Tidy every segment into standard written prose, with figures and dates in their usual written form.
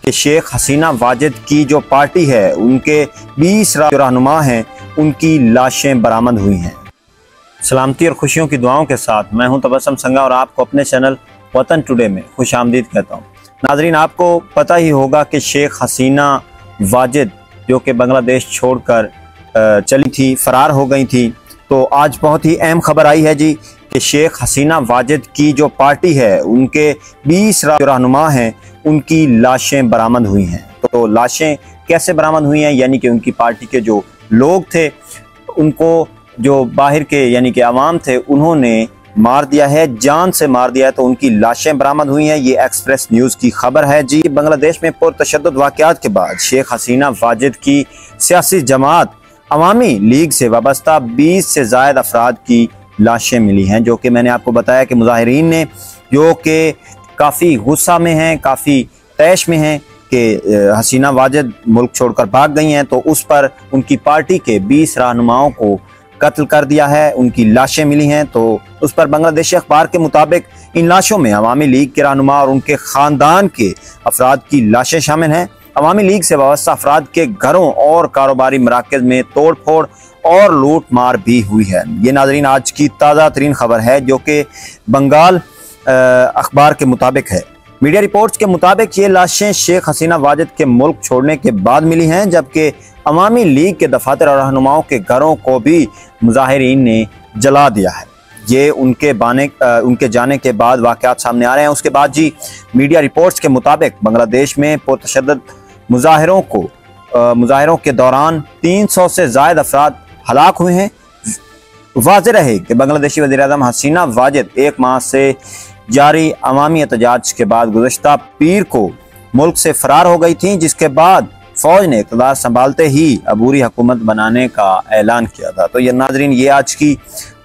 कि शेख हसीना वाजिद की जो पार्टी है उनके 20 रहनुमा हैं, उनकी लाशें बरामद हुई हैं। सलामती और खुशियों की दुआओं के साथ मैं हूं तबस्सुम संगा और आपको अपने चैनल वतन टुडे में खुश आमदीद कहता हूं। नाजरीन, आपको पता ही होगा कि शेख हसीना वाजिद जो कि बांग्लादेश छोड़कर चली थी, फरार हो गई थी, तो आज बहुत ही अहम खबर आई है जी कि शेख हसीना वाजिद की जो पार्टी है उनके 20 रहनुमा हैं, उनकी लाशें बरामद हुई हैं। तो लाशें कैसे बरामद हुई हैं, यानी कि उनकी पार्टी के जो लोग थे उनको, जो बाहर के यानी कि अवाम थे, उन्होंने मार दिया है, जान से मार दिया है, तो उनकी लाशें बरामद हुई हैं। ये एक्सप्रेस न्यूज़ की खबर है जी। बांग्लादेश में पुरतशद्दुद वाक़यात के बाद शेख हसीना वाजिद की सियासी जमात अवामी लीग से वाबस्ता 20 से ज़ायद अफराद की लाशें मिली हैं, जो कि मैंने आपको बताया कि मुजाहिरीन ने, जो कि काफ़ी गुस्सा में हैं, काफ़ी तैश में हैं कि हसीना वाजिद मुल्क छोड़कर भाग गई हैं, तो उस पर उनकी पार्टी के 20 रहनुमाओं को कत्ल कर दिया है, उनकी लाशें मिली हैं। तो उस पर बांग्लादेशी अखबार के मुताबिक इन लाशों में अवामी लीग के रहनुमा और उनके ख़ानदान के अफराद की लाशें शामिल हैं। अवामी लीग से वाबस्ता अफराद के घरों और कारोबारी मराकज़ में तोड़ फोड़ और लूट मार भी हुई है। ये नाजरीन आज की ताज़ा तरीन खबर है, जो कि बंगाल अखबार के मुताबिक है। मीडिया रिपोर्ट्स के मुताबिक ये लाशें शेख हसीना वाजिद के मुल्क छोड़ने के बाद मिली हैं, जबकि अवामी लीग के दफातर और रहनुमाओं के घरों को भी मुजाहिरीन ने जला दिया है। ये उनके जाने के बाद वाक़यात सामने आ रहे हैं। उसके बाद जी मीडिया रिपोर्ट्स के मुताबिक बांग्लादेश में पुरतशद्दुद मुजाहिरों के दौरान 300 से ज़ायद अफराद हलाक हुए हैं। वाज़ेह रहे कि बांग्लादेशी वज़ीर-ए-आज़म हसीना वाजिद 1 माह से जारी अवामी एहतजाज के बाद गुज़श्ता पीर को मुल्क से फरार हो गई थी, जिसके बाद फौज ने इक़्तिदार संभालते ही अबूरी हुकूमत बनाने का ऐलान किया था। तो ये नाजरीन, ये आज की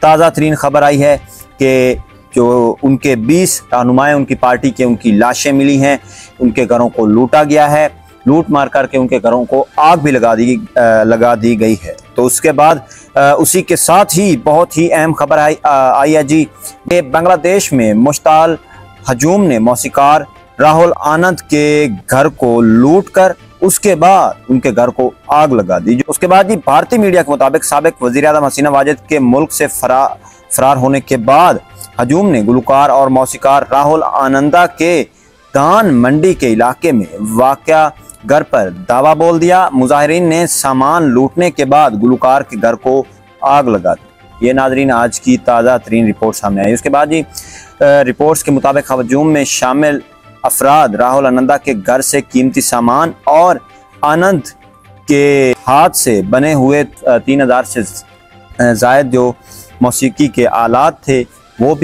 ताज़ा तरीन खबर आई है कि जो उनके 20 रहनुमाएँ उनकी पार्टी के, उनकी लाशें मिली हैं, उनके घरों को लूटा गया है, लूट मार करके उनके घरों को आग भी लगा दी गई है। तो उसके बाद उसी के साथ ही बहुत ही अहम खबर आई है जी कि बांग्लादेश में मुश्ताल हजूम ने मौसीकार राहुल आनंद के घर को लूट कर उसके बाद उनके घर को आग लगा दी। उसके बाद जी भारतीय मीडिया के मुताबिक साबिक वज़ीर-ए-आज़म हसीना वाजिद के मुल्क से फरार होने के बाद हजूम ने गुलकार और मौसीकार राहुल आनंदा के दान मंडी के इलाके में वाक़या घर पर दावा बोल दिया। मुजाहिरीन ने सामान लूटने के बाद गुलकार के घर को आग लगा दी। ये नाजरीन आज की ताज़ा तरीन रिपोर्ट सामने आई। उसके बाद जी रिपोर्ट्स के मुताबिक हजूम में शामिल अफराद राहुल आनंदा के घर से कीमती सामान और आनंद के हाथ से बने हुए 3000 से ज़ायद जो मौसीकी के आलात थे वो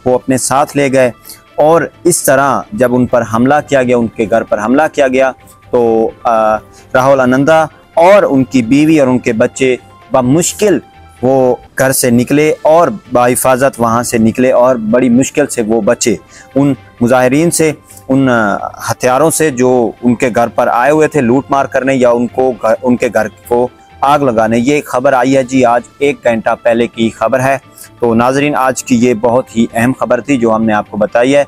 अपने साथ ले गए। और इस तरह जब उन पर हमला किया गया, उनके घर पर हमला किया गया, तो राहुल आनंदा और उनकी बीवी और उनके बच्चे बमुश्किल वो घर से निकले और बाहिफाजत वहाँ से निकले और बड़ी मुश्किल से वो बचे उन मुजाहिरीन से, उन हथियारों से जो उनके घर पर आए हुए थे लूट मार करने या उनके घर को आग लगाने। ये खबर आई है जी, आज 1 घंटा पहले की खबर है। तो नाजरीन, आज की ये बहुत ही अहम खबर थी जो हमने आपको बताई है।